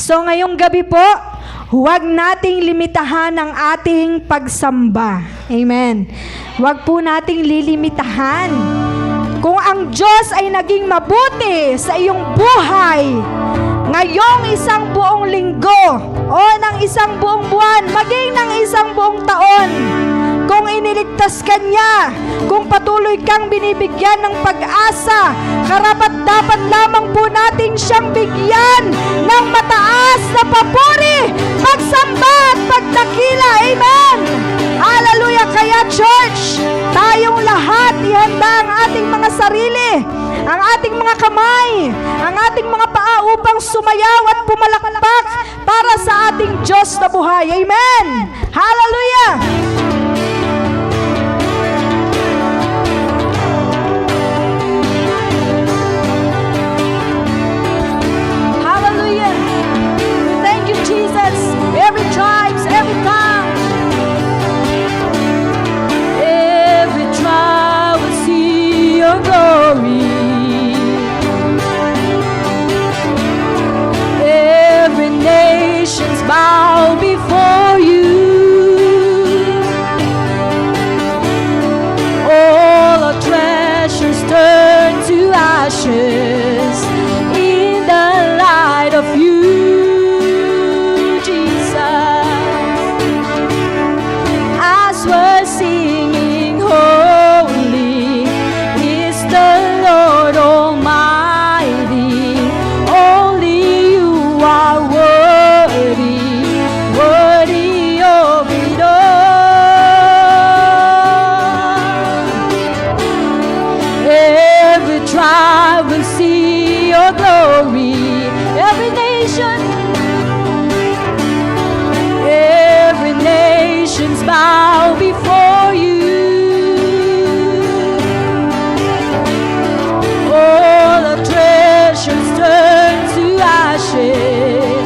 So ngayong gabi po, huwag nating limitahan ang ating pagsamba. Amen. Huwag po nating lilimitahan. Kung ang Diyos ay naging mabuti sa iyong buhay, ngayong isang buong linggo o ng isang buong buwan, maging ng isang buong taon, kung iniligtas ka niya, kung patuloy kang binibigyan ng pag-asa, karapat-dapat lamang po natin siyang bigyan ng mataas na papuri, pagsamba at pagdakila. Amen! Hallelujah! Kaya church, tayong lahat ihanda ang ating mga sarili, ang ating mga kamay, ang ating mga paa upang sumayaw at pumalakpak para sa ating Diyos na buhay. Amen! Hallelujah! Every tribe, every tongue, every tribe will see your glory. Every nation's bow before you. All our treasures turn to ashes in the light of you. Singing holy is the Lord Almighty. Only you are worthy, worthy of it all. Every tribe will see your glory. Every nation, every nation's bow before you. All the treasures turn to ashes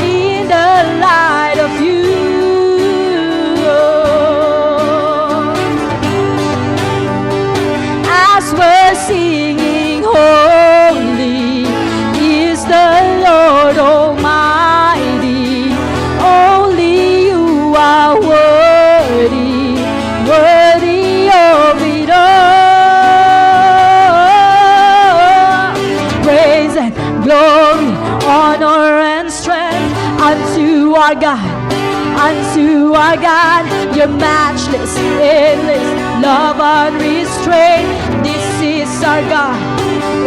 in the light of you. As we're singing, holy is the Lord Almighty. Only you are worthy, worthy of it all. Praise and glory, honor and strength unto our God, unto our God. Your matchless, endless love unrestrained. This is our God.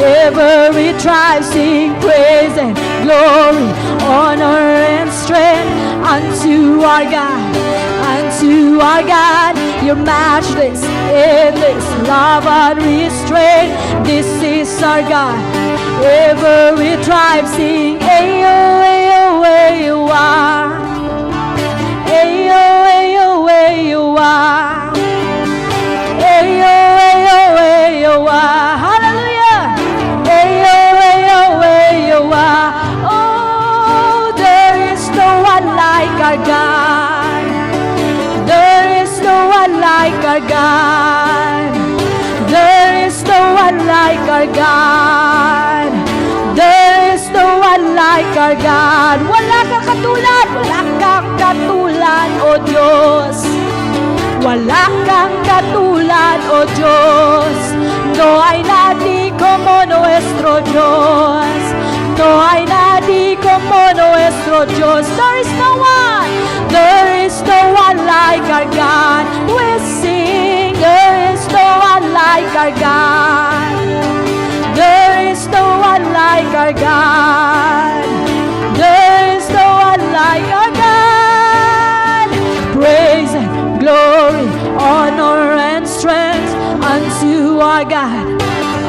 Every tribe sing praise and glory, honor and strength unto our God, unto our God. Your matchless, endless love unrestrained. This is our God. Every tribe sing, ayo, ayo, ayo, ah. Ayo, ayo, ayo, ah. Ayo, ayo, ayo, ah. Hallelujah. Ayo, ayo, ayo, ah. Oh, there is no one like our God. There is no one like our God. There is no one like our God. There is no one like our God. Wala kang katulad, wala kang katulad, O Diyos. Wala kang katulad, O Diyos. No hay nadie como nuestro Dios. No hay nadie como nuestro Dios. There is no one. There is no one like our God. We sing. There is no one like our God. There is no one like our God. There is no one like our God. Praise and glory, honor and strength unto our God,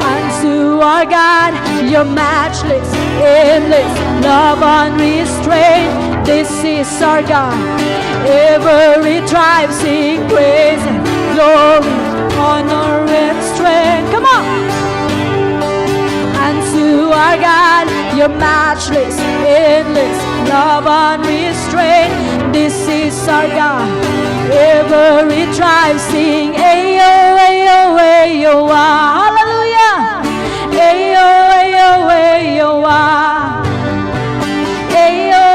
unto our God. Your matchless, endless love unrestrained. This is our God. Every tribe sing praise and glory, honor and strength. Come on. Unto our God, your matchless, endless love unrestrained. This is our God. Every tribe sing, ayo, ayo, ayo, ah. Hallelujah. Ayo, ayo, ayo, ah. Ayo,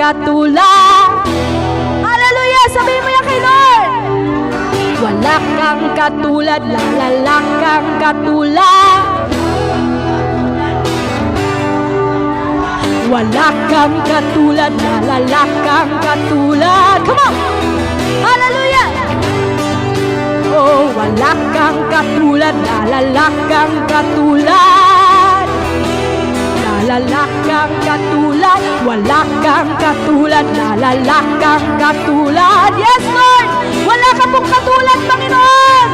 katulad. Hallelujah! Sabihin mo yan kay Lord. Wala kang katulad, lalala kang katulad. Wala kang katulad, lalala kang katulad. Come on! Hallelujah! Oh, wala kang katulad, lalala kang katulad. Lalala kang katulad, wala kang katulad, lalala kang katulad. Yes, Lord! Wala ka pong katulad, Panginoon!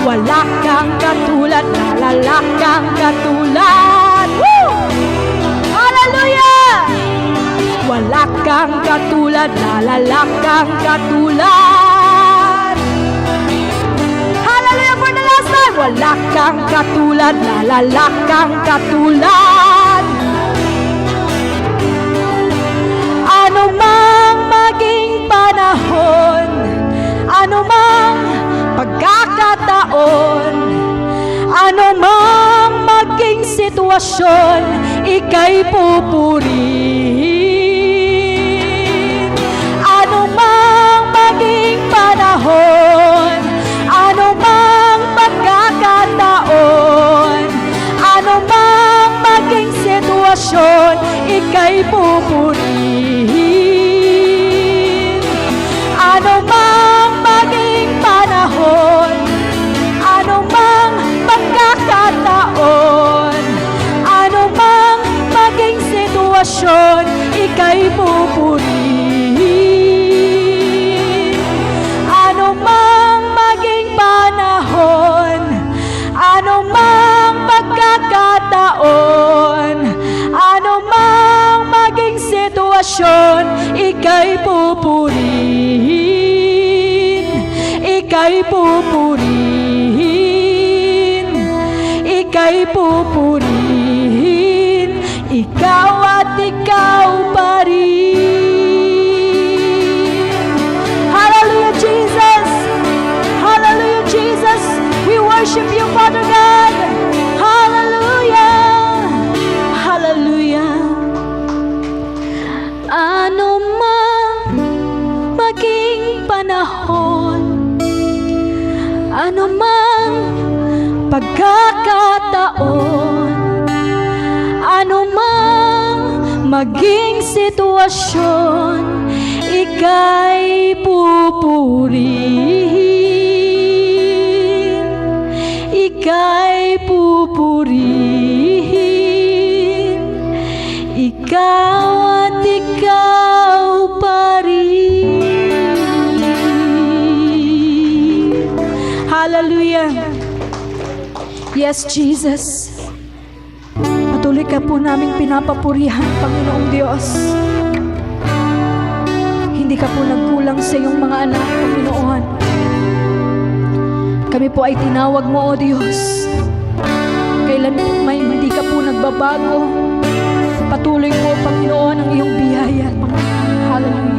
Wala kang katulad, lalala kang katulad. Woo! Hallelujah! Wala kang katulad, lalala kang katulad. Hallelujah for the last time. Wala kang katulad, lalala kang katulad. Ano mang maging panahon, ano mang pagkakataon, ano mang maging sitwasyon, ika'y pupurihin. Ano mang maging panahon, ano mang pagkakataon, ano mang maging sitwasyon, ika'y pupurihin. Ano mang maging panahon, ano mang pagkakataon, ano mang maging sitwasyon, ika'y pupurihin. Ano mang maging panahon, ano mang pagkakataon, ano mang maging sitwasyon, ika'y pupurihin. Ika'y pupurihin. Ika'y pupurihin. Ikaw at ikaw pa rin. Hallelujah, Jesus! Hallelujah, Jesus! We worship you, Father God! Hallelujah! Hallelujah! Ano man maging panahon, ano mang pagkakataon, ano mang maging sitwasyon, ika'y pupurihin. Ika'y pupurihin. Ikaw at ikaw pa rin. Hallelujah. Yes, Jesus. Patuloy ka po naming pinapapurihan, Panginoong Diyos. Hindi ka po nagkulang sa iyong mga anak, Panginoon. Kami po ay tinawag mo, O Diyos. Kailan may hindi ka po nagbabago. Patuloy po, Panginoon, ang iyong biyaya. Hallelujah.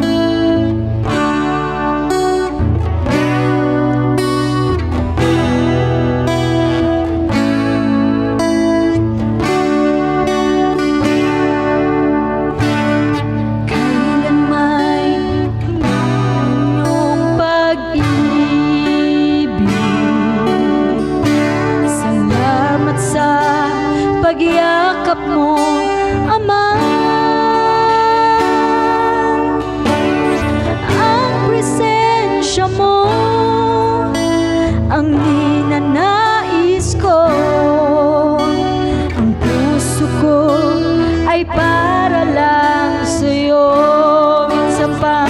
Pagyakap mo, Ama. Ang presensya mo, ang ninanais ko. Ang puso ko ay para lang sa'yo. Minsan pa,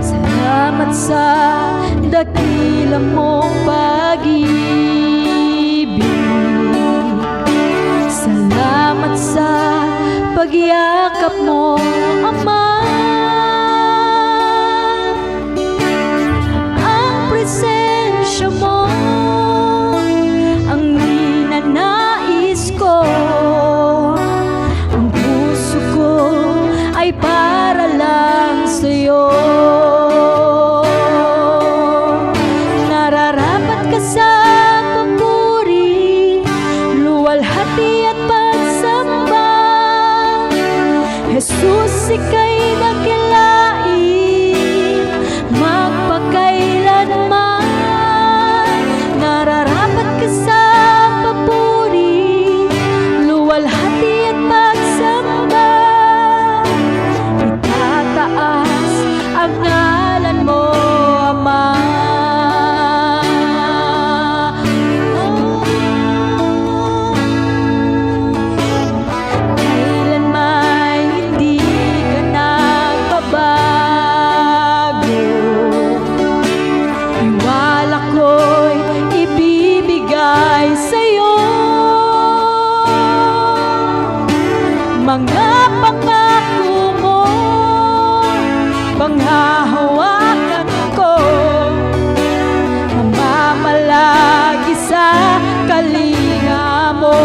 salamat sa dakila mong pag-ibig. Salamat sa pagyakap mo, Ama. Ang presensya mo, ang ninanais ko. Ang puso ko ay para lang sa'yo. Nararanasan mga pangako mo, panghahawakan ko, mamamalagi sa kalinga mo.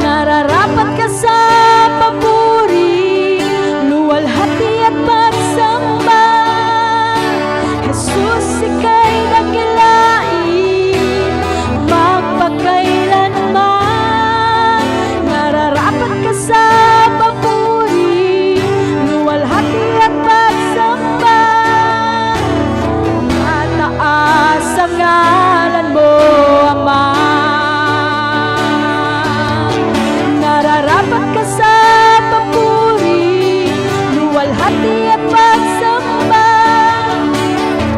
Nararapat ka sa papuri, luwalhati at pagsamba. Jesus, ika'y dakilain, magpakailanman. Nararapat ka sa papuri, luwalhati at pagsamba. Mataas ang ngalan mo, Ama. Nararapat ka sa papuri, luwalhati at pagsamba.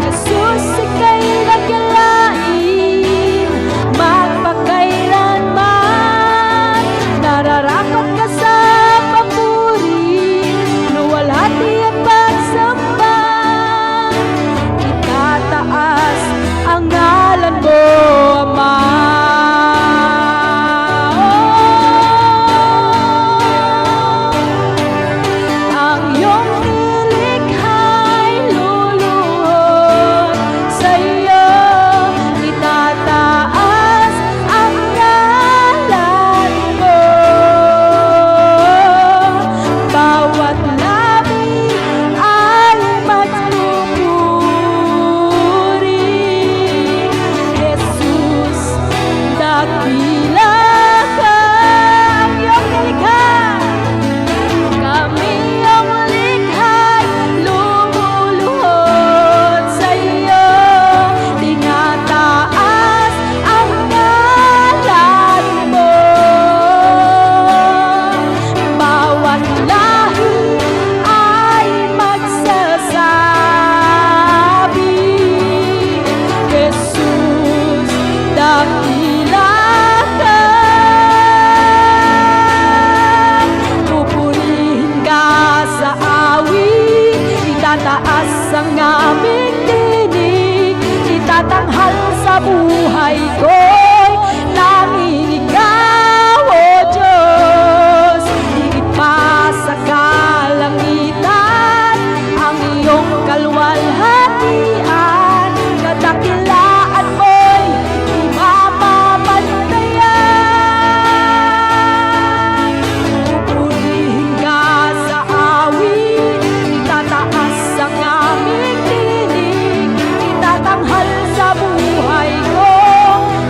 Jesus, ika'y dakilain, magpakailanman. Nararapat ka sa papuri, luwalhati at pagsamba. Itataas ang ngalan mo, Ama. Ang iyong nilikha'y luluhod sa iyo. Itataas ang ngalan mo. Bawat labi ay magpupuri. Jesus, dakila ka. Ang iyong nilikha, kami ang likha'y lumuluhod sa iyo. Tinataas ang ngalan mo. Bawat lahi ay magsasabi, Jesus, dakila ka. Pupurihin ka sa awit, itataas ang aming tinig, itatanghal sa buhay ko'y tanging ikaw, O Diyos. Higit pa sa kalangitan, ang iyong kalwalhatian, kadakilaan mo'y di mamamantayan. Pupurihin ka sa awit, itataas ang aming tinig, itatanghal sa buhay ko,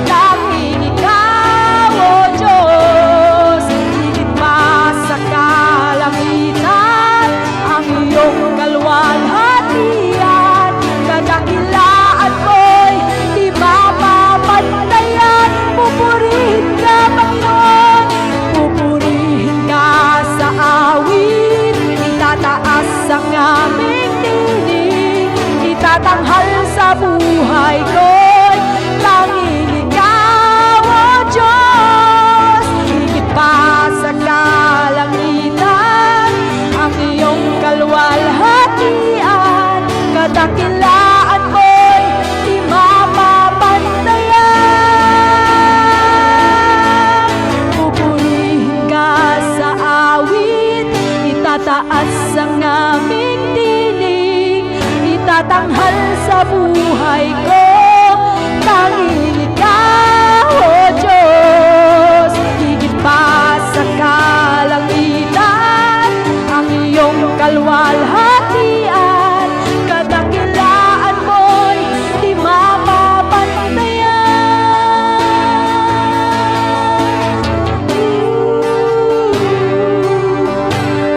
tanging ikaw, O Diyos. Higit pa sa kalangitan, ang iyong kalwalhatian, kadakilaan mo'y di mamamantayan. Pupurihin ka, Panginoon, pupurihin ka sa awit, itataas ang aming tinig, itatanghal sa buhay ko'y tanging ikaw, O Diyos. Higit pa sa kalangitan, ang iyong kalwalhatian, kadakilaan mo'y di mamamantayan. Pupurihin ka sa awit, itataas ang aming tinig, itatanghal sa buhay ko, tanging ikaw, O Diyos. Higit pa sa kalangitan, ang iyong kalwalhatian, kadakilaan mo'y di mamamantayan.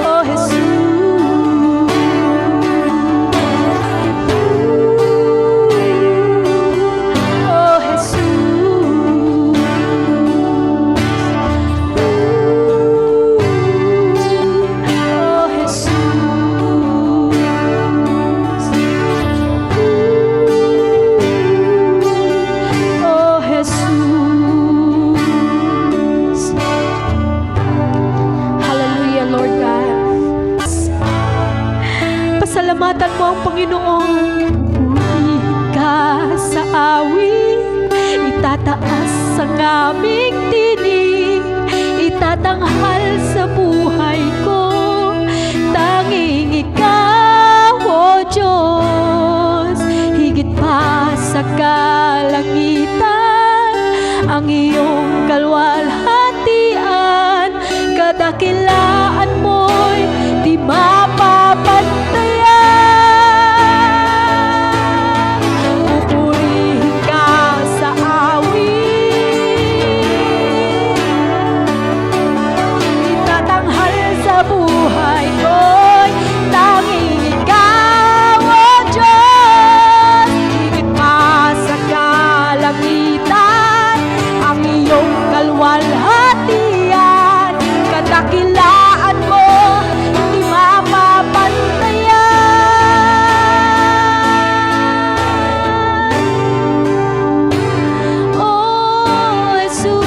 Oh, Jesus. Oh, Jesus. Oh, Jesus. Oh, Jesus. Hallelujah, Lord God. Pasalamatan mo ang Panginoon. Purihin ka sa awit, itataas ang aming tinig, tatanghal sa buhay ko. Tanging ikaw, O Diyos, higit pa sa kalangitan, ang iyong kalwalhatian, kadakilaan mo'y di mapapantayan. Pupurihin ka sa awit, itatanghal sa buhay ko'y tanging ikaw, O Diyos, higit pa sa kalangitan, ang iyong kalwalhatian, kadakilaan mo, hindi mapapantayan. Oh, Jesus.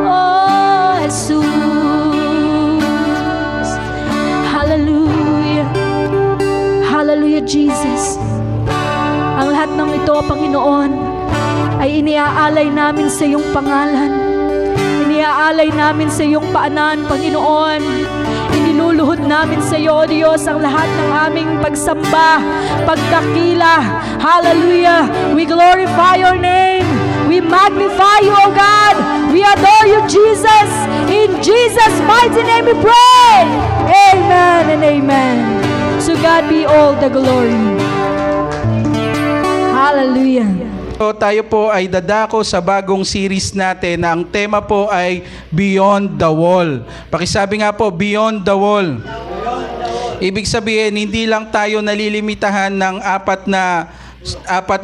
Oh, Jesus. Hallelujah. Hallelujah, Jesus. Ang lahat ng ito, Panginoon, ay iniaalay namin sa iyong pangalan. Iniaalay namin sa iyong paanan, Panginoon. Iniluluhod namin sa iyo, O Diyos, ang lahat ng aming pagsamba, pagdakila. Hallelujah. We glorify your name. We magnify you, O God. We adore you, Jesus. In Jesus' mighty name we pray. Amen and amen. To God be all the glory. Hallelujah. So, tayo po ay dadako sa bagong series natin na ang tema po ay Beyond the Wall. Pakisabi nga po, Beyond the Wall. Ibig sabihin, hindi lang tayo nalilimitahan ng apat na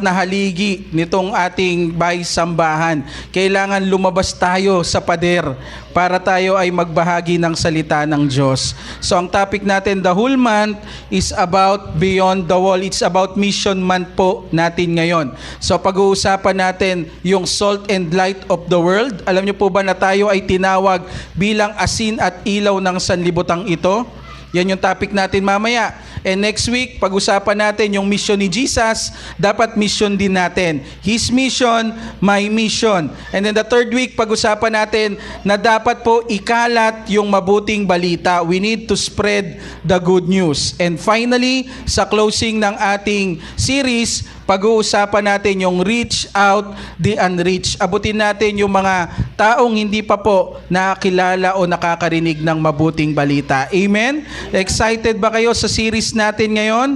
haligi nitong ating bahay-sambahan. Kailangan lumabas tayo sa pader para tayo ay magbahagi ng salita ng Diyos. So ang topic natin the whole month is about Beyond the Wall. It's about Mission Month po natin ngayon. So pag-uusapan natin yung salt and light of the world. Alam niyo po ba na tayo ay tinawag bilang asin at ilaw ng sanlibutan ito? Yan yung topic natin mamaya. And next week, pag-usapan natin yung mission ni Jesus, dapat mission din natin. His mission, my mission. And then the third week, pag-usapan natin na dapat po ikalat yung mabuting balita. We need to spread the good news. And finally, sa closing ng ating series, pag-uusapan natin yung reach out the unreached. Abutin natin yung mga taong hindi pa po nakakilala o nakakarinig ng mabuting balita. Amen? Excited ba kayo sa series natin ngayon?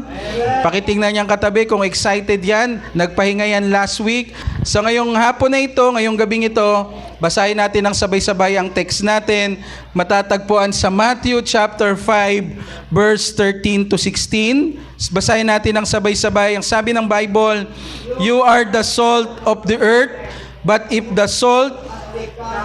Pakitingnan niyang katabi kung excited yan. Nagpahinga yan last week. So ngayong hapon na ito, ngayong gabing ito, basahin natin ng sabay-sabay ang text natin. Matatagpuan sa Matthew chapter 5 verse 13 to 16. Basahin natin ng sabay-sabay. Ang sabi ng Bible, "You are the salt of the earth, but if the salt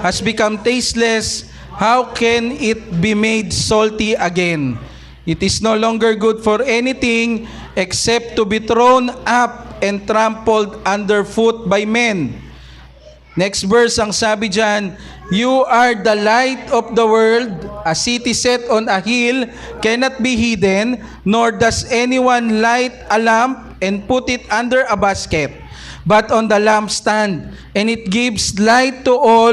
has become tasteless, how can it be made salty again? It is no longer good for anything except to be thrown up and trampled underfoot by men." Next verse, ang sabi dyan, "You are the light of the world. A city set on a hill cannot be hidden, nor does anyone light a lamp and put it under a basket, but on the lampstand, and it gives light to all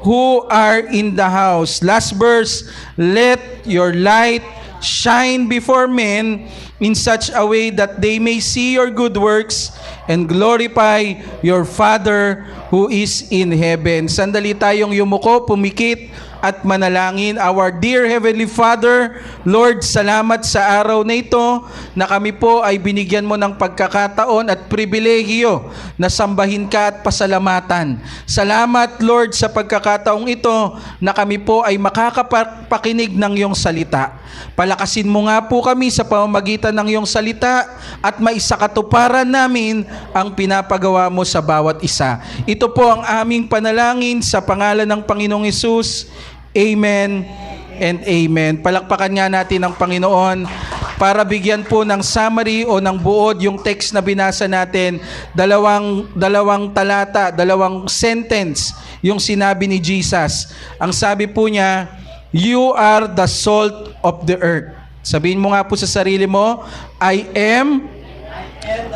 who are in the house." Last verse, "Let your light shine before men in such a way that they may see your good works and glorify your Father who is in heaven." Sandali tayong yumuko, pumikit at manalangin. Our dear Heavenly Father, Lord, salamat sa araw na ito na kami po ay binigyan mo ng pagkakataon at pribilehiyo na sambahin ka at pasalamatan. Salamat, Lord, sa pagkakataong ito na kami po ay makakapakinig ng iyong salita. Palakasin mo nga po kami sa pamamagitan ng iyong salita at maisakatuparan namin ang pinapagawa mo sa bawat isa. Ito po ang aming panalangin sa pangalan ng Panginoong Hesus. Amen and amen. Palakpakan nga natin ang Panginoon para bigyan po ng summary o ng buod yung text na binasa natin. Dalawang talata, dalawang sentence yung sinabi ni Jesus. Ang sabi po niya, "You are the salt of the earth." Sabihin mo nga po sa sarili mo, "I am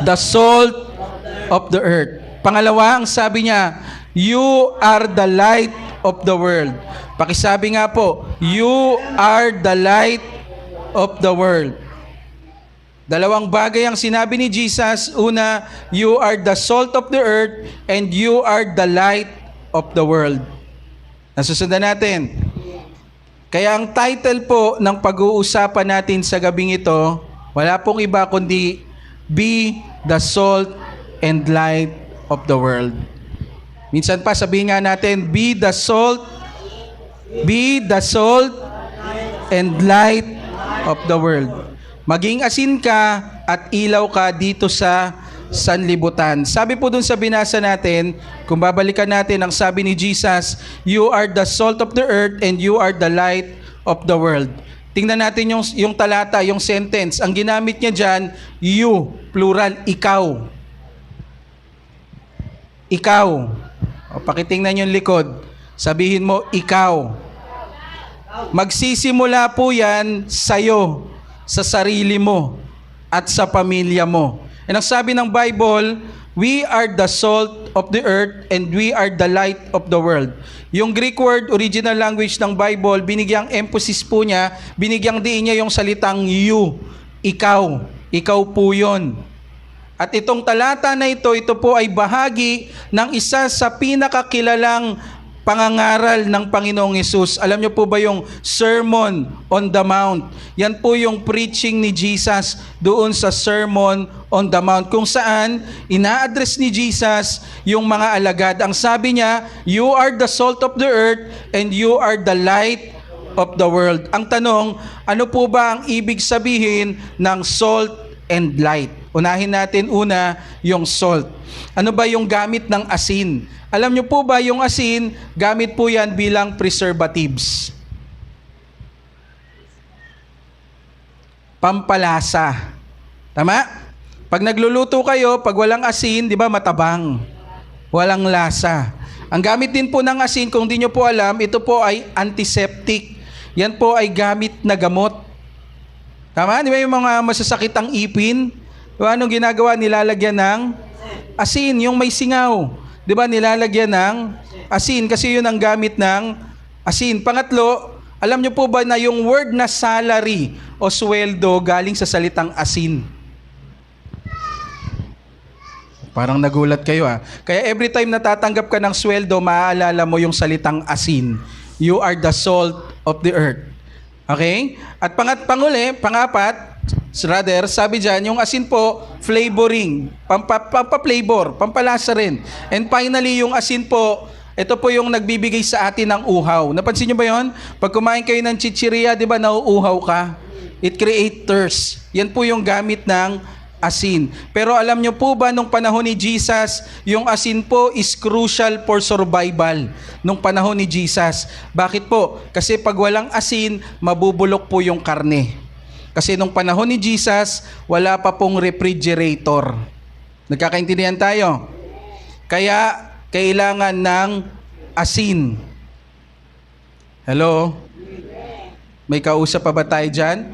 the salt of the earth." Pangalawa, ang sabi niya, you are the light of the world. Pakisabi nga po, you are the light of the world. Dalawang bagay ang sinabi ni Jesus. Una, you are the salt of the earth and you are the light of the world. Nasusundan natin. Kaya ang title po ng pag-uusapan natin sa gabing ito, wala pong iba kundi Be the Salt and Light of the World. Minsan pa sabihin nga natin, Be the salt and light of the world. Maging asin ka at ilaw ka dito sa sanlibutan. Sabi po dun sa binasa natin, kung babalikan natin ang sabi ni Jesus, you are the salt of the earth and you are the light of the world. Tingnan natin yung talata, yung sentence. Ang ginamit niya dyan, you, plural, ikaw. Ikaw. O, pakitingnan yung likod. Sabihin mo, ikaw. Magsisimula po yan sa'yo, sa sarili mo, at sa pamilya mo. And ang sabi ng Bible, we are the salt of the earth and we are the light of the world. Yung Greek word, original language ng Bible, binigyang emphasis po niya, binigyang diin niya yung salitang you, ikaw. Ikaw po yun. At itong talata na ito po ay bahagi ng isa sa pinakakilalang pangangaral ng Panginoong Hesus. Alam niyo po ba yung Sermon on the Mount? Yan po yung preaching ni Jesus doon sa Sermon on the Mount, kung saan ina-address ni Jesus yung mga alagad. Ang sabi niya, you are the salt of the earth and you are the light of the world. Ang tanong, ano po ba ang ibig sabihin ng salt and light? Unahin natin una yung salt. Ano ba yung gamit ng asin? Alam niyo po ba yung asin, gamit po yan bilang preservatives. Pampalasa. Tama? Pag nagluluto kayo, pag walang asin, di ba matabang? Walang lasa. Ang gamit din po ng asin, kung di nyo po alam, ito po ay antiseptic. Yan po ay gamit na gamot. Tama? Di ba yung mga masasakit ang ipin? Diba, anong ginagawa? Nilalagyan ng asin, yung may singaw. Di ba, nilalagyan ng asin kasi yun ang gamit ng asin. Pangatlo, alam nyo po ba na yung word na salary o sweldo galing sa salitang asin? Parang nagulat kayo ah. Kaya every time natatanggap ka ng sweldo, maaalala mo yung salitang asin. You are the salt of the earth. Okay? At pangapat, sabi dyan, yung asin po, flavoring, pampaflavor, pampalasa rin. And finally, yung asin po, ito po yung nagbibigay sa atin ng uhaw. Napansin nyo ba yun? Pag kumain kayo ng chichirya, di ba, nauuhaw ka? It creates thirst. Yan po yung gamit ng asin. Pero alam nyo po ba, nung panahon ni Jesus, yung asin po is crucial for survival. Nung panahon ni Jesus. Bakit po? Kasi pag walang asin, mabubulok po yung karne. Kasi nung panahon ni Jesus, wala pa pong refrigerator. Nagkakaintindihan tayo? Kaya, kailangan ng asin. Hello? May kausap pa ba tayo dyan?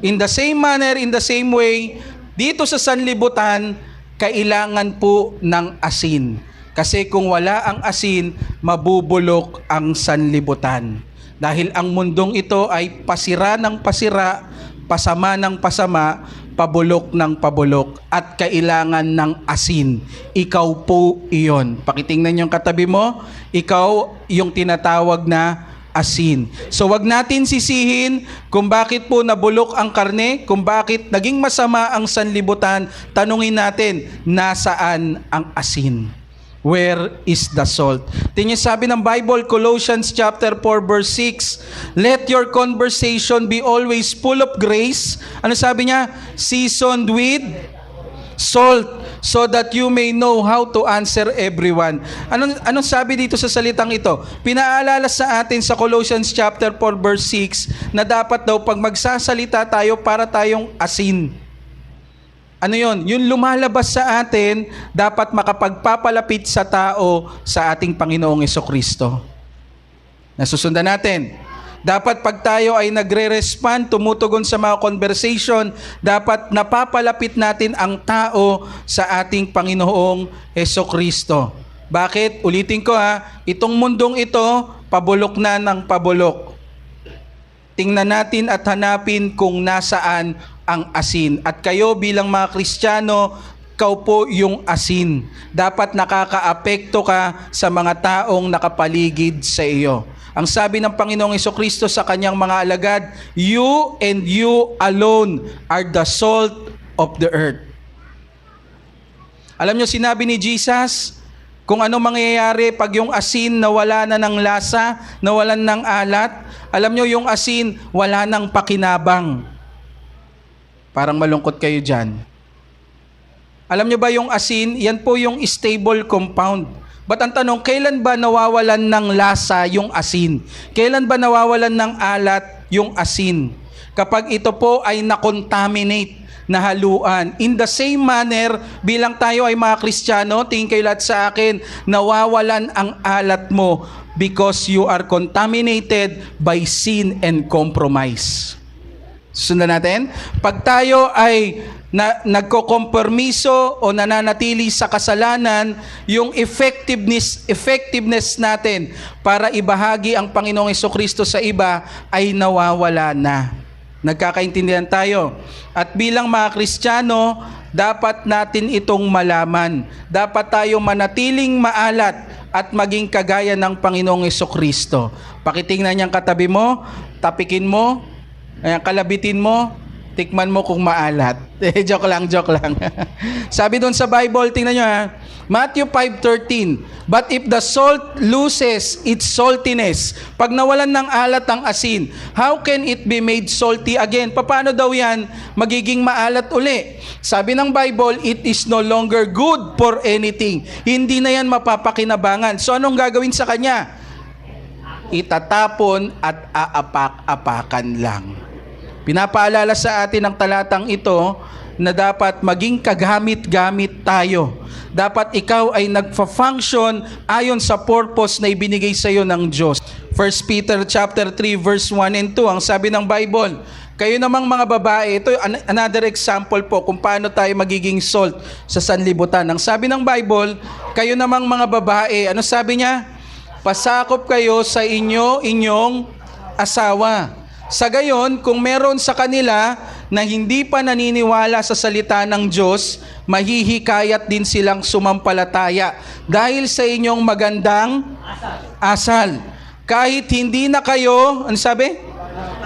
In the same manner, in the same way, dito sa sanlibutan, kailangan po ng asin. Kasi kung wala ang asin, mabubulok ang sanlibutan. Dahil ang mundong ito ay pasira ng pasira, pasama ng pasama, pabulok ng pabulok, at kailangan ng asin. Ikaw po iyon. Pakitingnan yung katabi mo, ikaw yung tinatawag na asin. So wag natin sisihin kung bakit po nabulok ang karne, kung bakit naging masama ang sanlibutan. Tanungin natin, nasaan ang asin? Where is the salt? Tingnan sabi ng Bible, Colossians chapter 4 verse 6, let your conversation be always full of grace. Ano sabi niya? Seasoned with salt, so that you may know how to answer everyone. Anong sabi dito sa salitang ito? Pinaalala sa atin sa Colossians chapter 4 verse 6 na dapat daw pag magsasalita tayo para tayong asin. Ano yun? Yung lumalabas sa atin, dapat makapagpapalapit sa tao sa ating Panginoong Hesukristo. Nasusundan natin. Dapat pag tayo ay nagre-respond, tumutugon sa mga conversation, dapat napapalapit natin ang tao sa ating Panginoong Hesukristo. Bakit? Ulitin ko itong mundong ito, pabulok na ng pabulok. Tingnan natin at hanapin kung nasaan ang asin. At kayo bilang mga Kristiyano, ikaw po yung asin. Dapat nakakaapekto ka sa mga taong nakapaligid sa iyo. Ang sabi ng Panginoong Hesukristo sa kanyang mga alagad, you and you alone are the salt of the earth. Alam nyo, sinabi ni Jesus, kung ano mangyayari pag yung asin nawala na ng lasa, nawalan ng alat, alam nyo yung asin wala ng pakinabang. Parang malungkot kayo dyan. Alam nyo ba yung asin, yan po yung stable compound. But ang tanong, kailan ba nawawalan ng lasa yung asin? Kailan ba nawawalan ng alat yung asin? Kapag ito po ay nakontaminate, na haluan. In the same manner, bilang tayo ay mga Kristiyano, tingin kayo lahat sa akin, nawawalan ang alat mo because you are contaminated by sin and compromise. Sundan natin? Pag tayo ay nagkokompromiso o nananatili sa kasalanan, yung effectiveness natin para ibahagi ang Panginoong Hesukristo sa iba ay nawawala na. Nagkakaintindihan tayo. At bilang mga Kristiyano, dapat natin itong malaman. Dapat tayo manatiling maalat at maging kagaya ng Panginoong Hesukristo. Pakitingnan niyang katabi mo, tapikin mo, kalabitin mo, tikman mo kung maalat. Joke lang. Sabi doon sa Bible, tingnan nyo Matthew 5:13, but if the salt loses its saltiness, pag nawalan ng alat ang asin, how can it be made salty again? Paano daw yan magiging maalat uli? Sabi ng Bible, it is no longer good for anything. Hindi na yan mapapakinabangan. So anong gagawin sa kanya? Itatapon at aapak-apakan lang. Pinapaalala sa atin ng talatang ito na dapat maging kagamit-gamit tayo. Dapat ikaw ay nagfa-function ayon sa purpose na ibinigay sa iyo ng Diyos. 1 Peter chapter 3 verse 1 and 2, ang sabi ng Bible, kayo namang mga babae, ito another example po kung paano tayo magiging salt sa sanlibutan. Ang sabi ng Bible, kayo namang mga babae, ano sabi niya? Pasakop kayo sa inyong asawa. Sa gayon, kung meron sa kanila na hindi pa naniniwala sa salita ng Diyos, mahihikayat din silang sumampalataya dahil sa inyong magandang asal. Kahit hindi na kayo, ano sabi?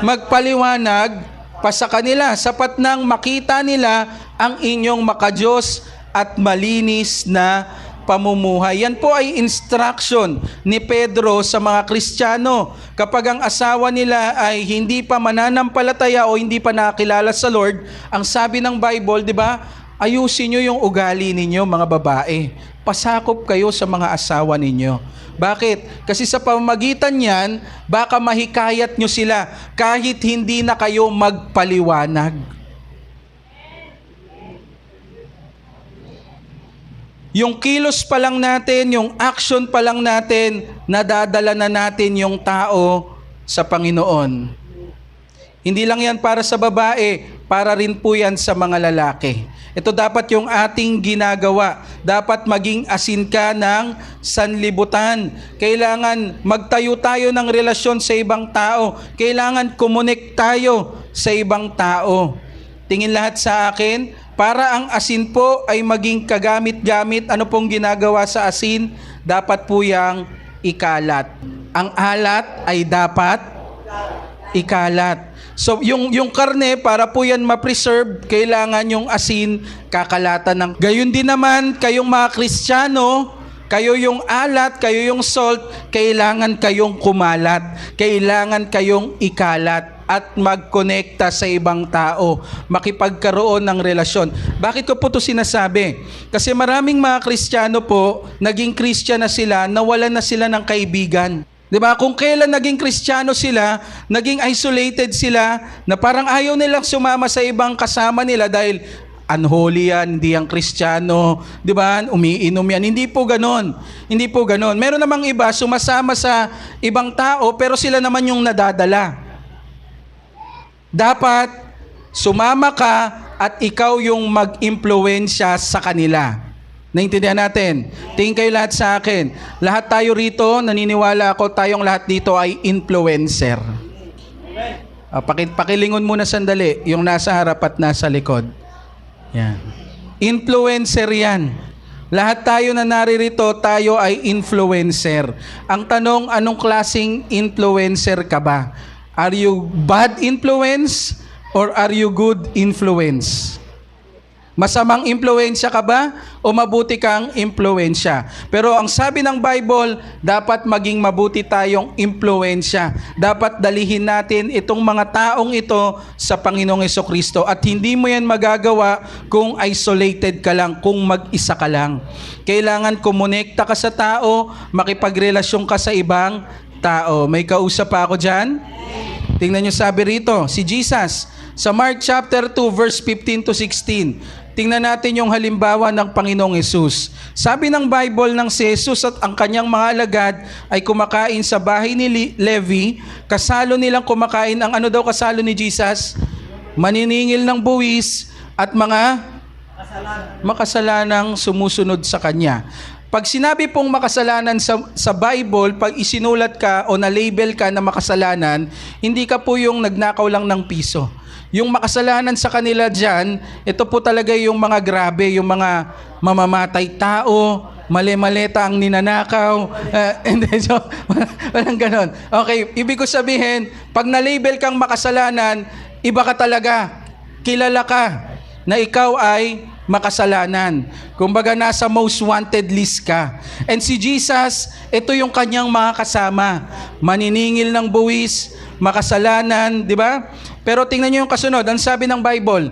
Magpaliwanag pa sa kanila, sapat nang makita nila ang inyong makadiyos at malinis na pamumuhay. Yan po ay instruction ni Pedro sa mga Kristiyano. Kapag ang asawa nila ay hindi pa mananampalataya o hindi pa nakakilala sa Lord, ang sabi ng Bible, di ba? Ayusin nyo yung ugali ninyo, mga babae. Pasakop kayo sa mga asawa ninyo. Bakit? Kasi sa pamamagitan niyan, baka mahikayat nyo sila kahit hindi na kayo magpaliwanag. Yung kilos pa lang natin, yung action pa lang natin, nadadala na natin yung tao sa Panginoon. Hindi lang yan para sa babae, para rin po yan sa mga lalaki. Ito dapat yung ating ginagawa. Dapat maging asin ka ng sanlibutan. Kailangan magtayo tayo ng relasyon sa ibang tao. Kailangan connect tayo sa ibang tao. Tingin lahat sa akin, para ang asin po ay maging kagamit-gamit, ano pong ginagawa sa asin? Dapat po yang ikalat. Ang alat ay dapat ikalat. So yung karne, para po yan ma-preserve, kailangan yung asin kakalatan ng. Gayon din naman, kayong mga Kristiyano, kayo yung alat, kayo yung salt, kailangan kayong kumalat. Kailangan kayong ikalat at magkonekta sa ibang tao, makipagkaroon ng relasyon. Bakit ko po ito sinasabi? Kasi maraming mga Kristiyano po, naging Christian na sila, nawalan na sila ng kaibigan. Diba? Kung kailan naging Kristiyano sila, naging isolated sila, na parang ayaw nilang sumama sa ibang kasama nila dahil unholy yan, hindi yan Kristiyano, di ba? Umiinom yan. Hindi po ganon. Hindi po ganon. Meron namang iba, sumasama sa ibang tao, pero sila naman yung nadadala. Dapat, sumama ka at ikaw yung mag-impluwensya sa kanila. Naintindihan natin? Tingin kayo lahat sa akin. Lahat tayo rito, naniniwala ako, tayong lahat dito ay influencer. Pakilingon muna sandali, yung nasa harap at nasa likod. Yan. Influencer yan. Lahat tayo na naririto, tayo ay influencer. Ang tanong, anong klaseng influencer ka ba? Are you bad influence or are you good influence? Masamang impluwensya ka ba o mabuti kang impluwensya? Pero ang sabi ng Bible, dapat maging mabuti tayong impluwensya. Dapat dalihin natin itong mga taong ito sa Panginoong Hesukristo. At hindi mo yan magagawa kung isolated ka lang, kung mag-isa ka lang. Kailangan kumonekta ka sa tao, makipagrelasyon ka sa ibang tao. May kausap pa ako dyan? Tingnan nyo sabi rito, si Jesus, sa Mark chapter 2 verse 15 to 16. Tingnan natin yung halimbawa ng Panginoong Hesus. Sabi ng Bible ng si Jesus at ang kanyang mga alagad ay kumakain sa bahay ni Levi. Kasalo nilang kumakain ang ano daw kasalo ni Jesus? Maniningil ng buwis at mga makasalanang sumusunod sa kanya. Pag sinabi pong makasalanan sa Bible, pag isinulat ka o na-label ka na makasalanan, hindi ka po yung nagnakaw lang ng piso. Yung makasalanan sa kanila dyan, ito po talaga yung mga grabe, yung mga mamamatay tao, mali-maleta ang ninanakaw, so, walang ganon. Okay, ibig ko sabihin, pag na-label kang makasalanan, iba ka talaga, kilala ka na ikaw ay makasalanan. Kumbaga nasa most wanted list ka. And si Jesus, ito yung kanyang mga kasama. Maniningil ng buwis, makasalanan, di ba? Pero tingnan niyo yung kasunod, ang sabi ng Bible,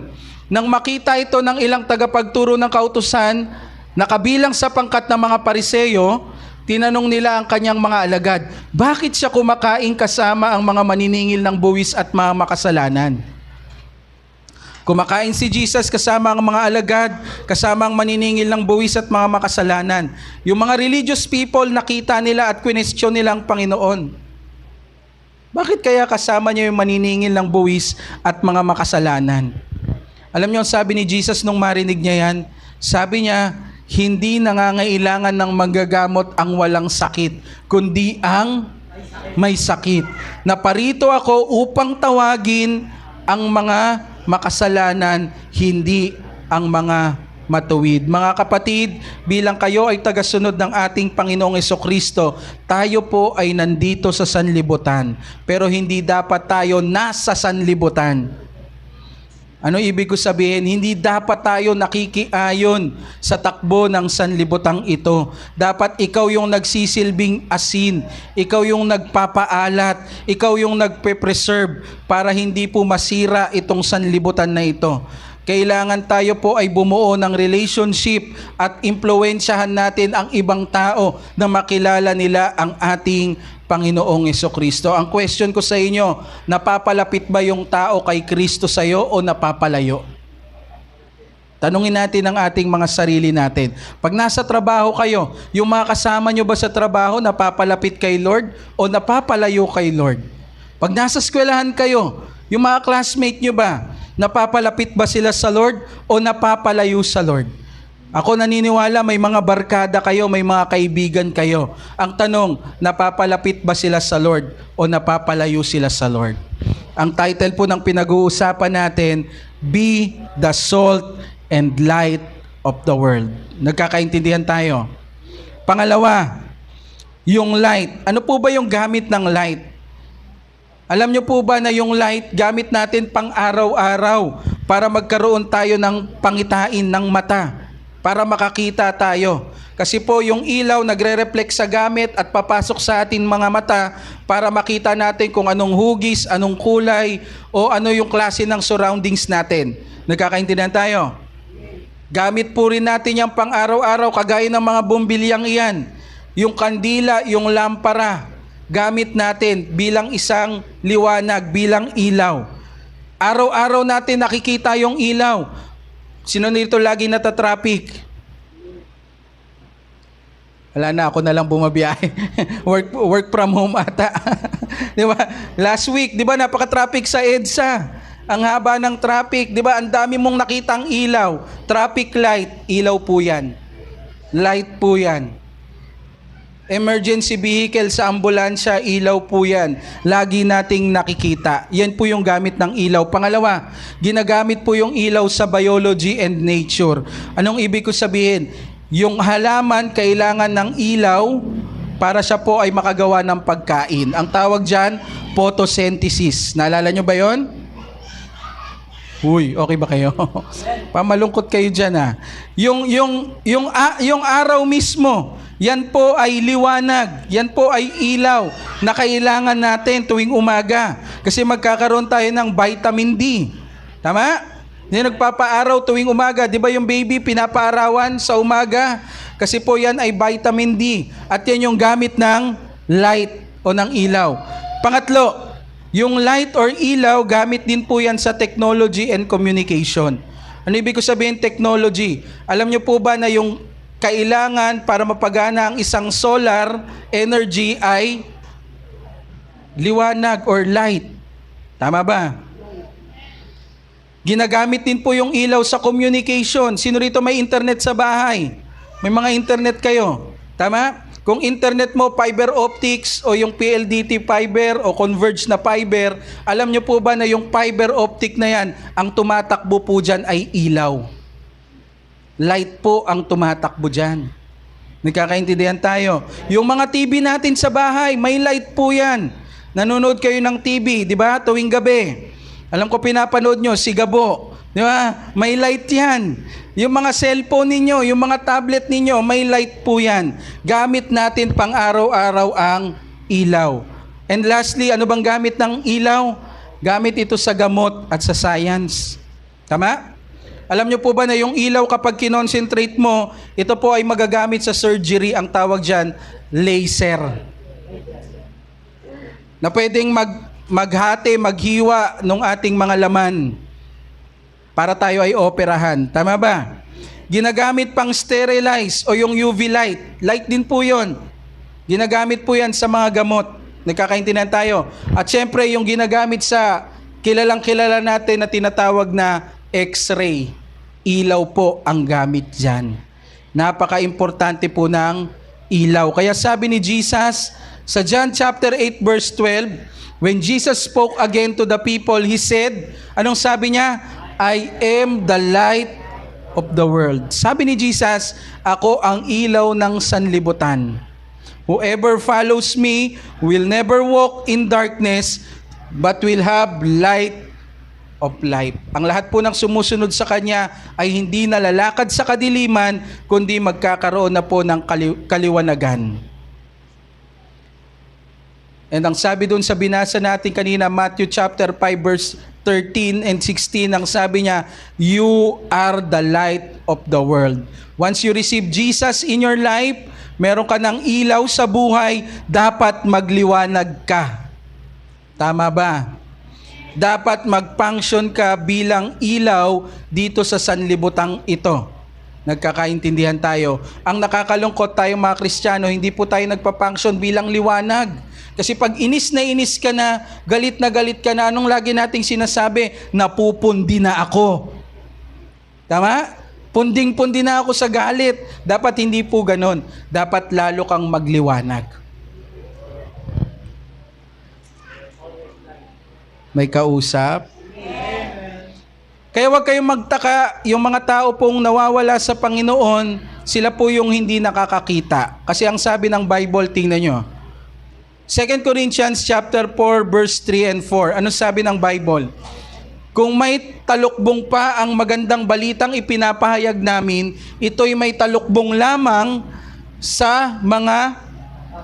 nang makita ito ng ilang tagapagturo ng kautusan, na kabilang sa pangkat ng mga Pariseyo, tinanong nila ang kanyang mga alagad, bakit siya kumakain kasama ang mga maniningil ng buwis at mga makasalanan? Kumakain si Jesus kasama ang mga alagad, kasama ang maniningil ng buwis at mga makasalanan. Yung mga religious people, nakita nila at question nila ang Panginoon. Bakit kaya kasama niya yung maniningil ng buwis at mga makasalanan? Alam niyo, sabi ni Jesus nung marinig niya yan, sabi niya, hindi nangangailangan ng manggagamot ang walang sakit, kundi ang may sakit. Naparito ako upang tawagin ang mga makasalanan, hindi ang mga matuwid. Mga kapatid, bilang kayo ay tagasunod ng ating Panginoong Hesukristo, tayo po ay nandito sa sanlibutan, pero hindi dapat tayo nasa sanlibutan. Ano ibig ko sabihin? Hindi dapat tayo nakikiayon sa takbo ng sanlibutang ito. Dapat ikaw yung nagsisilbing asin, ikaw yung nagpapaalat, ikaw yung nagpe-preserve para hindi po masira itong sanlibutan na ito. Kailangan tayo po ay bumuo ng relationship at impluwensyahan natin ang ibang tao na makilala nila ang ating Panginoong Hesukristo. Ang question ko sa inyo, napapalapit ba yung tao kay Kristo sa iyo o napapalayo? Tanungin natin ang ating mga sarili natin. Pag nasa trabaho kayo, yung mga kasama nyo ba sa trabaho napapalapit kay Lord o napapalayo kay Lord? Pag nasa eskwelahan kayo, yung mga classmate nyo ba, napapalapit ba sila sa Lord o napapalayo sa Lord? Ako naniniwala may mga barkada kayo, may mga kaibigan kayo. Ang tanong, napapalapit ba sila sa Lord o napapalayo sila sa Lord? Ang title po ng pinag-uusapan natin, Be the Salt and Light of the World. Nagkakaintindihan tayo. Pangalawa, yung light. Ano po ba yung gamit ng light? Alam niyo po ba na yung light gamit natin pang araw-araw para magkaroon tayo ng pangitain ng mata, para makakita tayo. Kasi po yung ilaw nagre-reflect sa gamit at papasok sa atin mga mata para makita natin kung anong hugis, anong kulay o ano yung klase ng surroundings natin. Nagkakaintindihan tayo? Gamit po rin natin yung pang araw-araw kagaya ng mga bumbilyang iyan. Yung kandila, yung lampara, gamit natin bilang isang liwanag, bilang ilaw. Araw-araw natin nakikita yung ilaw. Sino nito lagi natatraffic? Wala na, ako na lang bumabiyahe. work from home ata. Di ba? Last week, di ba, napaka-traffic sa EDSA. Ang haba ng traffic, di ba? Ang dami mong nakitang ilaw. Traffic light, ilaw po yan. Light po yan. Emergency vehicle sa ambulansya, ilaw po yan. Lagi nating nakikita. Yan po yung gamit ng ilaw. Pangalawa, ginagamit po yung ilaw sa biology and nature. Anong ibig ko sabihin? Yung halaman kailangan ng ilaw para siya po ay makagawa ng pagkain. Ang tawag dyan, photosynthesis. Naalala nyo ba yon? Uy, okay ba kayo? Pamalungkot kayo dyan ha. Yung araw mismo, yan po ay liwanag. Yan po ay ilaw na kailangan natin tuwing umaga. Kasi magkakaroon tayo ng vitamin D. Tama? Yung nagpapaaraw tuwing umaga, di ba yung baby pinapaarawan sa umaga? Kasi po yan ay vitamin D. At yan yung gamit ng light o ng ilaw. Pangatlo, yung light or ilaw, gamit din po yan sa technology and communication. Ano ibig ko sabihin technology? Alam nyo po ba na yung kailangan para mapagana ang isang solar energy ay liwanag or light? Tama ba? Ginagamit din po yung ilaw sa communication. Sino rito may internet sa bahay? May mga internet kayo. Tama? Kung internet mo, fiber optics o yung PLDT fiber o converged na fiber, alam nyo po ba na yung fiber optic na yan, ang tumatakbo po dyan ay ilaw. Light po ang tumatakbo dyan. Nagkakaintindihan tayo. Yung mga TV natin sa bahay, may light po yan. Nanonood kayo ng TV, di ba? Tuwing gabi. Alam ko pinapanood nyo, si Gabo. Di ba? May light yan. Yung mga cellphone ninyo, yung mga tablet ninyo, may light po yan. Gamit natin pang araw-araw ang ilaw. And lastly, ano bang gamit ng ilaw? Gamit ito sa gamot at sa science. Tama? Alam nyo po ba na yung ilaw kapag kinonsentrate mo, ito po ay magagamit sa surgery, ang tawag dyan, laser. Na pwedeng maghati, maghiwa ng ating mga laman para tayo ay operahan. Tama ba? Ginagamit pang sterilize o yung UV light. Light din po yon. Ginagamit po yan sa mga gamot. Nagkakaintindihan tayo. At syempre yung ginagamit sa kilalang kilala natin na tinatawag na X-ray. Ilaw po ang gamit dyan. Napaka-importante po ng ilaw. Kaya sabi ni Jesus sa John chapter 8 verse 12, when Jesus spoke again to the people, He said, anong sabi niya? I am the light of the world. Sabi ni Jesus, ako ang ilaw ng sanlibutan. Whoever follows me will never walk in darkness, but will have light of life. Ang lahat po ng sumusunod sa Kanya ay hindi nalalakad sa kadiliman, kundi magkakaroon na po ng kaliwanagan. And ang sabi doon sa binasa natin kanina, Matthew chapter 5 verse 13 and 16, ang sabi niya, you are the light of the world. Once you receive Jesus in your life, meron ka ng ilaw sa buhay, dapat magliwanag ka. Tama ba? Dapat mag-function ka bilang ilaw dito sa sanlibutang ito. Nagkakaintindihan tayo. Ang nakakalungkot tayo mga Kristiyano, hindi po tayo nagpa-function bilang liwanag. Kasi pag inis ka na galit ka na, anong lagi nating sinasabi? Napupundi na ako. Tama? Punding-pundi na ako sa galit. Dapat hindi po ganon. Dapat lalo kang magliwanag. May kausap? Kaya huwag kayong magtaka, yung mga tao pong nawawala sa Panginoon, sila po yung hindi nakakakita. Kasi ang sabi ng Bible, tingnan nyo. 2 Corinthians chapter 4 verse 3 and 4. Ano sabi ng Bible? Kung may talukbong pa ang magandang balitang ipinapahayag namin, ito'y may talukbong lamang sa mga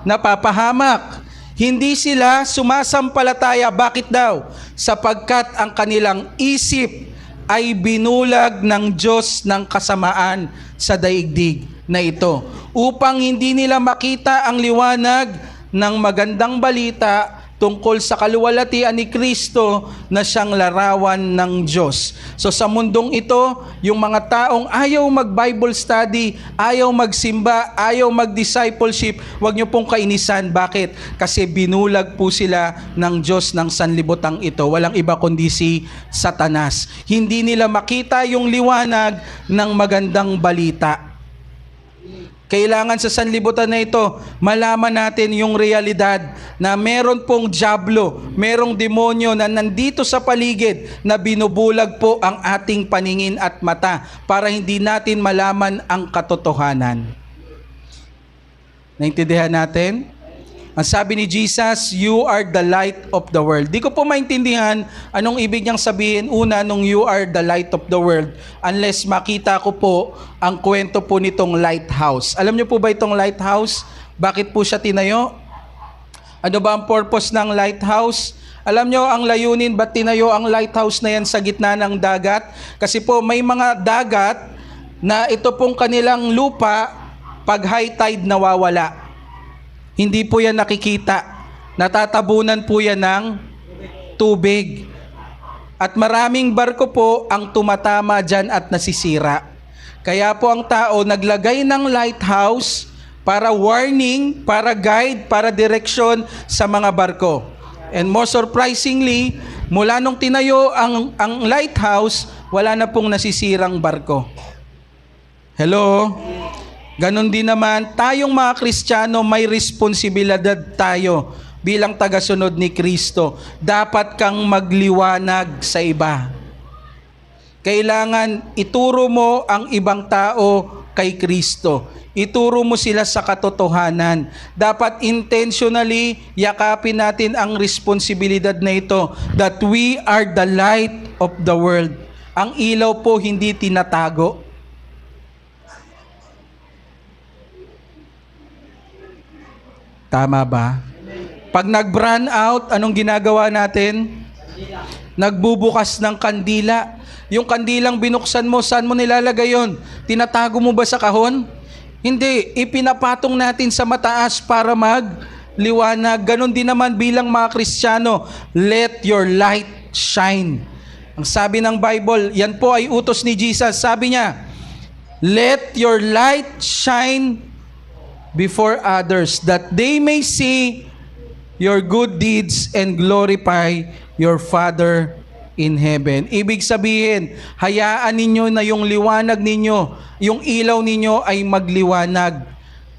napapahamak. Hindi sila sumasampalataya. Bakit daw? Sapagkat ang kanilang isip ay binulag ng Diyos ng kasamaan sa daigdig na ito, upang hindi nila makita ang liwanag ng magandang balita tungkol sa kaluwalhatian ni Kristo na siyang larawan ng Diyos. So sa mundong ito, yung mga taong ayaw mag-Bible study, ayaw magsimba, ayaw mag-discipleship, huwag niyo pong kainisan. Bakit? Kasi binulag po sila ng Diyos ng sanlibutan ito. Walang iba kundi si Satanas. Hindi nila makita yung liwanag ng magandang balita. Kailangan sa sanlibutan na ito, malaman natin yung realidad na meron pong dyablo, merong demonyo na nandito sa paligid na binubulag po ang ating paningin at mata para hindi natin malaman ang katotohanan. Naintindihan natin? Ang sabi ni Jesus, you are the light of the world. Di ko po maintindihan anong ibig niyang sabihin una nung you are the light of the world unless makita ko po ang kwento po nitong lighthouse. Alam niyo po ba itong lighthouse? Bakit po siya tinayo? Ano ba ang purpose ng lighthouse? Alam niyo ang layunin ba't tinayo ang lighthouse na yan sa gitna ng dagat? Kasi po may mga dagat na ito pong kanilang lupa pag high tide nawawala. Hindi po yan nakikita. Natatabunan po yan ng tubig. At maraming barko po ang tumatama dyan at nasisira. Kaya po ang tao naglagay ng lighthouse para warning, para guide, para direksyon sa mga barko. And most surprisingly, mula nung tinayo ang lighthouse, wala na pong nasisirang barko. Hello? Ganon din naman, tayong mga Kristiyano may responsibilidad tayo bilang tagasunod ni Kristo. Dapat kang magliwanag sa iba. Kailangan ituro mo ang ibang tao kay Kristo. Ituro mo sila sa katotohanan. Dapat intentionally yakapin natin ang responsibilidad na ito that we are the light of the world. Ang ilaw po hindi tinatago. Tama ba? Pag nag-brand out, anong ginagawa natin? Nagbubukas ng kandila. Yung kandilang binuksan mo, saan mo nilalagay yon? Tinatago mo ba sa kahon? Hindi. Ipinapatong natin sa mataas para magliwanag. Ganon din naman bilang mga Kristiyano. Let your light shine. Ang sabi ng Bible, yan po ay utos ni Jesus. Sabi niya, let your light shine before others, that they may see your good deeds and glorify your Father in heaven. Ibig sabihin, hayaan ninyo na yung liwanag ninyo, yung ilaw ninyo ay magliwanag.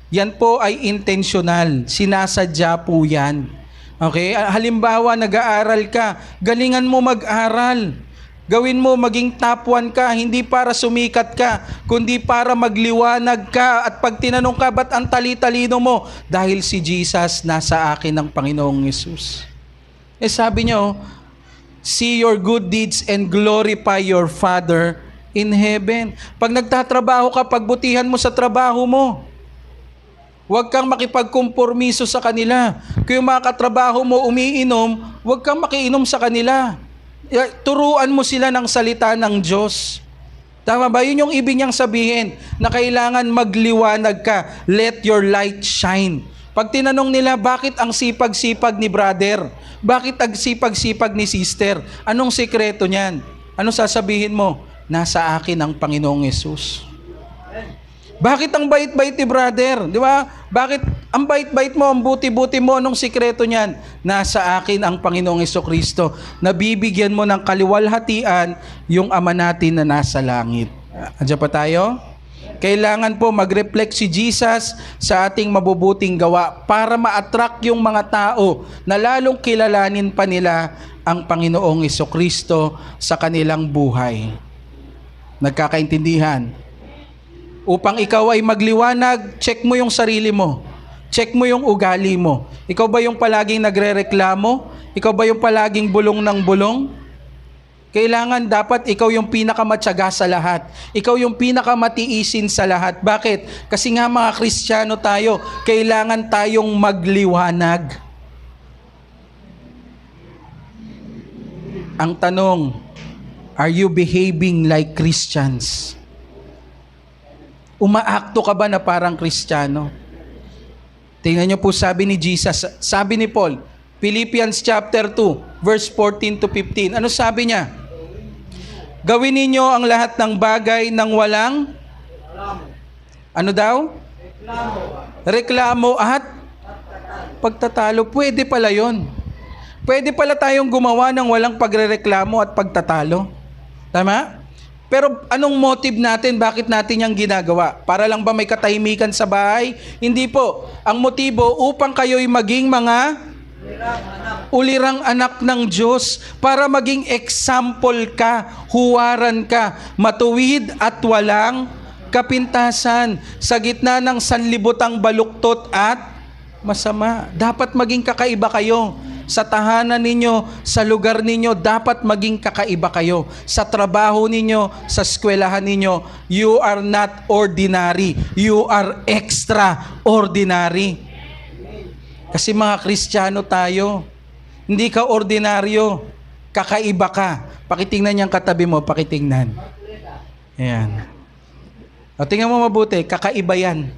Yan po ay intentional. Sinasadya po yan. Okay? Halimbawa, nag-aaral ka, galingan mo mag-aral. Gawin mo maging top 1 ka, hindi para sumikat ka, kundi para magliwanag ka. At pag tinanong ka, ba't ang tali-talino mo? Dahil si Jesus nasa akin ng Panginoong Yesus. Sabi niyo, see your good deeds and glorify your Father in heaven. Pag nagtatrabaho ka, pagbutihan mo sa trabaho mo. Huwag kang makipagkompormiso sa kanila. Kung yung mga katrabaho mo umiinom, huwag kang makiinom sa kanila. Turuan mo sila ng salita ng Diyos. Tama ba? Yun yung ibig niyang sabihin na kailangan magliwanag ka. Let your light shine. Pag tinanong nila, bakit ang sipag-sipag ni brother? Bakit ang sipag-sipag ni sister? Anong sekreto niyan? Anong sasabihin mo? Nasa akin ang Panginoong Yesus. Bakit ang bait-bait ni brother? Di ba? Bakit ang bait-bait mo, ang buti-buti mo, anong sikreto niyan? Nasa akin ang Panginoong Jesucristo. Nabibigyan mo ng kaliwalhatian yung Ama natin na nasa langit. Andiyan pa tayo? Kailangan po mag-reflect si Jesus sa ating mabubuting gawa para ma-attract yung mga tao na lalong kilalanin pa nila ang Panginoong Jesucristo sa kanilang buhay. Nagkakaintindihan? Upang ikaw ay magliwanag, check mo yung sarili mo. Check mo yung ugali mo. Ikaw ba yung palaging nagrereklamo? Ikaw ba yung palaging bulong ng bulong? Kailangan dapat ikaw yung pinakamatyaga sa lahat. Ikaw yung pinakamatiisin sa lahat. Bakit? Kasi nga mga Kristiyano tayo, kailangan tayong magliwanag. Ang tanong, are you behaving like Christians? Umaakto ka ba na parang Kristiyano? Tingnan niyo po sabi ni Jesus, sabi ni Paul, Philippians chapter 2, verse 14 to 15. Ano sabi niya? Gawin ninyo ang lahat ng bagay ng walang ano daw? Reklamo at pagtatalo. Pwede pala yon. Pwede pala tayong gumawa ng walang pagrereklamo at pagtatalo. Tama? Pero anong motive natin? Bakit natin yung ginagawa? Para lang ba may katahimikan sa bahay? Hindi po. Ang motibo upang kayo'y maging mga ulirang anak ng Diyos, para maging example ka, huwaran ka, matuwid at walang kapintasan sa gitna ng sanlibutang baluktot at masama. Dapat maging kakaiba kayo. Sa tahanan ninyo, sa lugar ninyo, dapat maging kakaiba kayo. Sa trabaho ninyo, sa eskwelahan ninyo, you are not ordinary. You are extraordinary. Kasi mga Kristiyano tayo. Hindi ka ordinaryo. Kakaiba ka. Pakitingnan yung katabi mo, pakitingnan. Ayan. O, tingnan mo mabuti, kakaiba yan.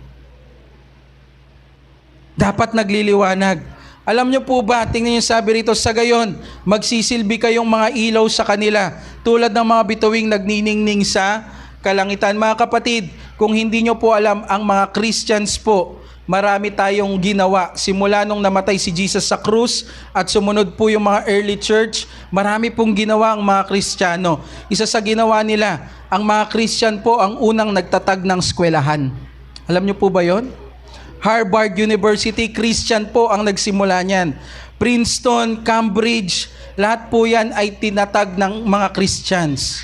Dapat nagliliwanag. Alam nyo po ba, tingnan nyo sabi rito, sa gayon, magsisilbi kayong mga ilaw sa kanila, tulad ng mga bituing nagniningning sa kalangitan. Mga kapatid, kung hindi nyo po alam, ang mga Christians po, marami tayong ginawa. Simula nung namatay si Jesus sa krus at sumunod po yung mga early church, marami pong ginawa ang mga Kristiyano. Isa sa ginawa nila, ang mga Christian po ang unang nagtatag ng eskwelahan. Alam nyo po ba yon? Harvard University, Christian po ang nagsimula niyan. Princeton, Cambridge, lahat po yan ay tinatag ng mga Christians.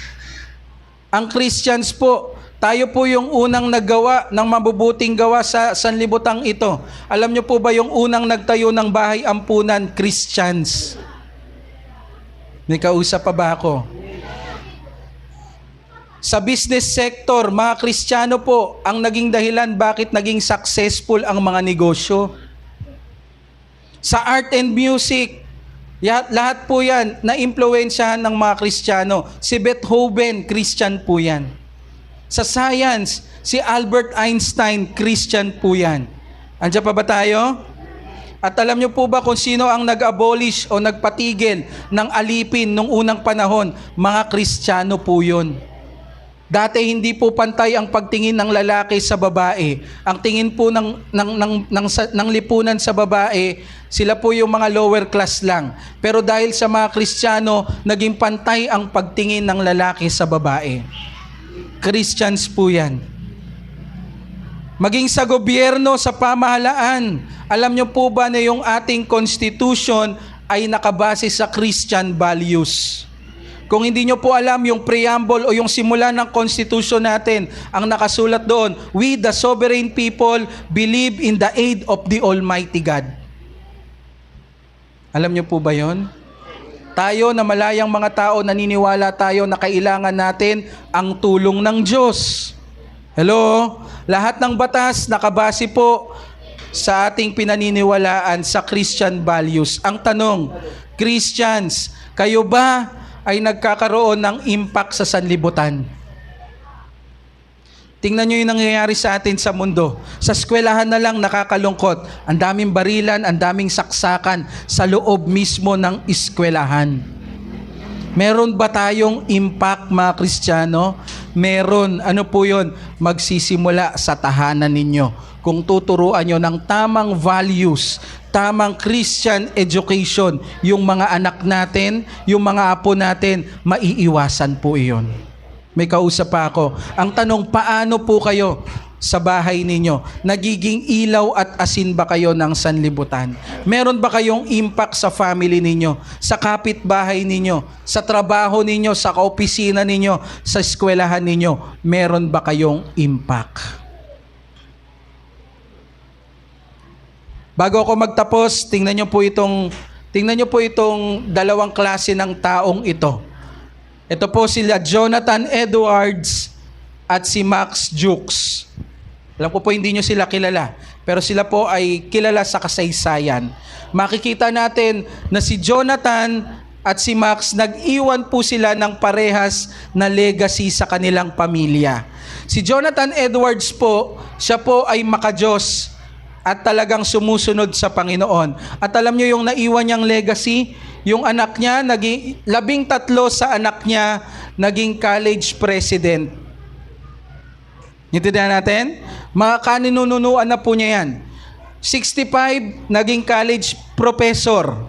Ang Christians po, tayo po yung unang naggawa ng mabubuting gawa sa sanlibutang ito. Alam nyo po ba yung unang nagtayo ng bahay ampunan? Christians. May kausap pa ba ako? Sa business sector, mga Kristiyano po ang naging dahilan bakit naging successful ang mga negosyo. Sa art and music, lahat po yan na-impluwensyahan ng mga Kristiyano. Si Beethoven, Christian po yan. Sa science, si Albert Einstein, Christian po yan. Andiyan pa ba tayo? At alam niyo po ba kung sino ang nag-abolish o nagpatigil ng alipin nung unang panahon? Mga Kristiyano po yun. Dati hindi po pantay ang pagtingin ng lalaki sa babae. Ang tingin po ng lipunan sa babae, sila po yung mga lower class lang. Pero dahil sa mga Kristiyano, naging pantay ang pagtingin ng lalaki sa babae. Christians po yan. Maging sa gobyerno, sa pamahalaan, alam nyo po ba na yung ating constitution ay nakabase sa Christian values? Kung hindi nyo po alam yung preamble o yung simula ng constitution natin, ang nakasulat doon, we the sovereign people believe in the aid of the Almighty God. Alam nyo po ba yon? Tayo na malayang mga tao, naniniwala tayo na kailangan natin ang tulong ng Diyos. Hello? Lahat ng batas nakabase po sa ating pinaniniwalaan sa Christian values. Ang tanong, Christians, kayo ba ay nagkakaroon ng impact sa sanlibutan? Tingnan nyo yung nangyayari sa atin sa mundo. Sa eskwelahan na lang nakakalungkot. Ang daming barilan, ang daming saksakan sa loob mismo ng eskwelahan. Meron ba tayong impact, mga Kristiyano? Meron. Ano po yun? Magsisimula sa tahanan ninyo. Kung tuturuan nyo ng tamang values, tamang Christian education, yung mga anak natin, yung mga apo natin, maiiwasan po iyon. May kausap pa ako. Ang tanong, paano po kayo sa bahay ninyo? Nagiging ilaw at asin ba kayo ng sanlibutan? Meron ba kayong impact sa family ninyo? Sa kapitbahay ninyo? Sa trabaho ninyo? Sa kaopisina ninyo? Sa eskwelahan ninyo? Meron ba kayong impact? Bago ako magtapos, tingnan niyo po itong dalawang klase ng taong ito. Ito po sila Jonathan Edwards at si Max Jukes. Alam ko po hindi nyo sila kilala, pero sila po ay kilala sa kasaysayan. Makikita natin na si Jonathan at si Max, nag-iwan po sila ng parehas na legacy sa kanilang pamilya. Si Jonathan Edwards po, siya po ay makadiyos. at talagang sumusunod sa Panginoon. At alam nyo yung naiwan niyang legacy? Yung anak niya, 13 sa anak niya, naging college president. Intindihan natin? Mga kaninununuan na po niya yan. 65, naging college professor.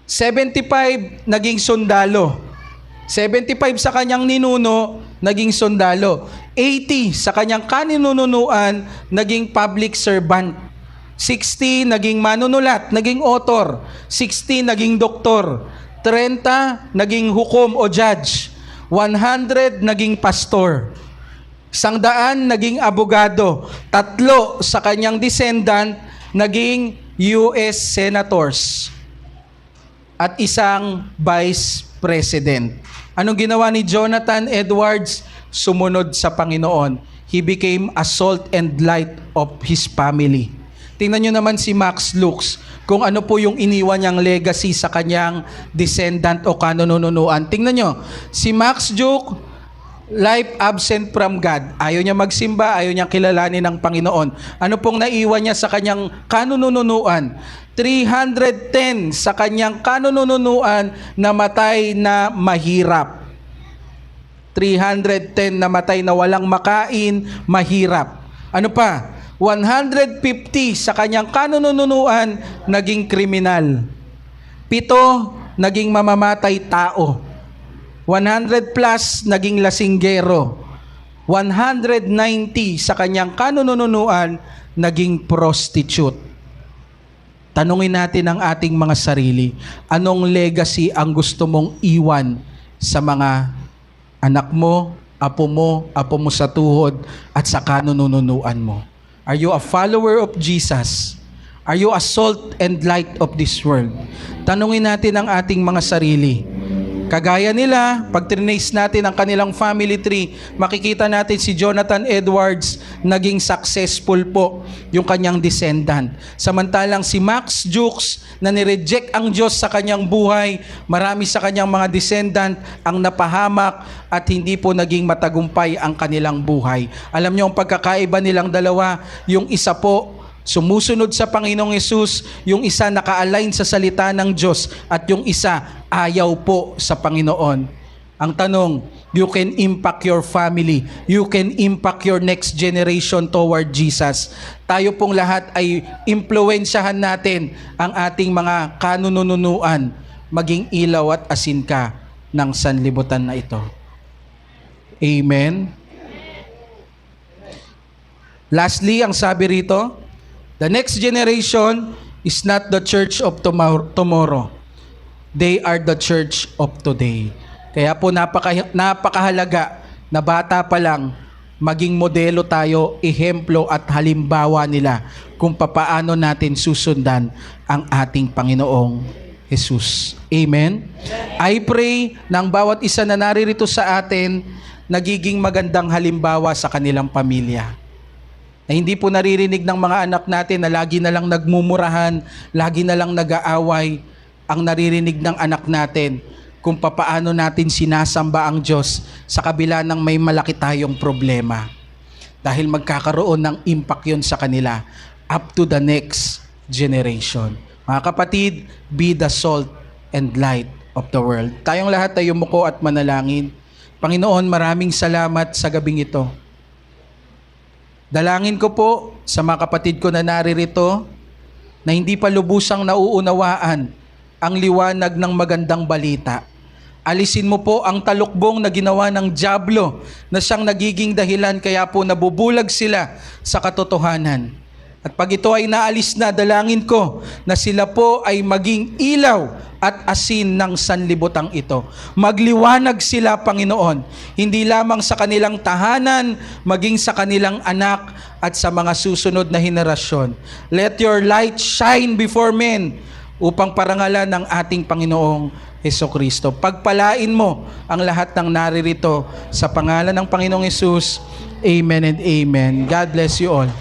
75, naging sundalo. 75 sa kanyang ninuno, naging sundalo. 80 sa kanyang kaninunuan, naging public servant. 60, naging manunulat, naging author. 60, naging doktor. 30, naging hukom o judge. 100, naging pastor. 100, naging abogado. 3 sa kanyang descendant, naging US senators. At 1 vice president. Anong ginawa ni Jonathan Edwards? Sumunod sa Panginoon. He became a salt and light of his family. Tingnan nyo naman si Max Lux, kung ano po yung iniwan niyang legacy sa kanyang descendant o kanununuan. Tingnan nyo, si Max Duke, life absent from God. Ayaw niya magsimba, ayaw niya kilalanin ng Panginoon. Ano pong naiwan niya sa kanyang kanununuan? 310 sa kanyang kanununuan namatay na mahirap. 310 namatay na walang makain, mahirap. Ano pa? 150 sa kanyang kanununuan naging kriminal. 7 naging mamamatay tao. 100 plus naging lasinggero. 190 sa kanyang kanununuan naging prostitute. Tanungin natin ang ating mga sarili, anong legacy ang gusto mong iwan sa mga anak mo, apo mo sa tuhod, at sa kanununuan mo? Are you a follower of Jesus? Are you a salt and light of this world? Tanungin natin ang ating mga sarili. Kagaya nila, pag trinace natin ang kanilang family tree, makikita natin si Jonathan Edwards, naging successful po yung kanyang descendant. Samantalang si Max Jukes, na nireject ang Diyos sa kanyang buhay, marami sa kanyang mga descendant ang napahamak at hindi po naging matagumpay ang kanilang buhay. Alam niyo ang pagkakaiba nilang dalawa, yung isa po, sumusunod sa Panginoong Hesus, yung isa naka-align sa salita ng Diyos, at yung isa ayaw po sa Panginoon. Ang tanong, you can impact your family, you can impact your next generation toward Jesus. Tayo pong lahat ay impluwensyahan natin ang ating mga kanununuan, maging ilaw at asin ka ng sanlibutan na ito. Amen. Lastly, ang sabi rito, the next generation is not the church of tomorrow. They are the church of today. Kaya po napakahalaga na bata pa lang, maging modelo tayo, ehemplo at halimbawa nila kung papaano natin susundan ang ating Panginoong Jesus. Amen? I pray na ang bawat isa na naririto sa atin, nagiging magandang halimbawa sa kanilang pamilya. Na hindi po naririnig ng mga anak natin na lagi na lang nagmumurahan, lagi na lang nag-aaway. Ang naririnig ng anak natin kung papaano natin sinasamba ang Diyos sa kabila ng may malaki tayong problema. Dahil magkakaroon ng impact yun sa kanila up to the next generation. Mga kapatid, be the salt and light of the world. Tayong lahat ay yumuko at manalangin. Panginoon, maraming salamat sa gabing ito. Dalangin ko po sa mga kapatid ko na naririto na hindi pa lubusang nauunawaan ang liwanag ng magandang balita. Alisin mo po ang talukbong na ginawa ng dyablo na siyang nagiging dahilan kaya po nabubulag sila sa katotohanan. At pag ito ay naalis na, dalangin ko na sila po ay maging ilaw at asin ng sanlibutang ito. Magliwanag sila, Panginoon, hindi lamang sa kanilang tahanan, maging sa kanilang anak at sa mga susunod na henerasyon. Let your light shine before men upang parangalan ng ating Panginoong Hesukristo. Pagpalain mo ang lahat ng naririto sa pangalan ng Panginoong Hesus. Amen and amen. God bless you all.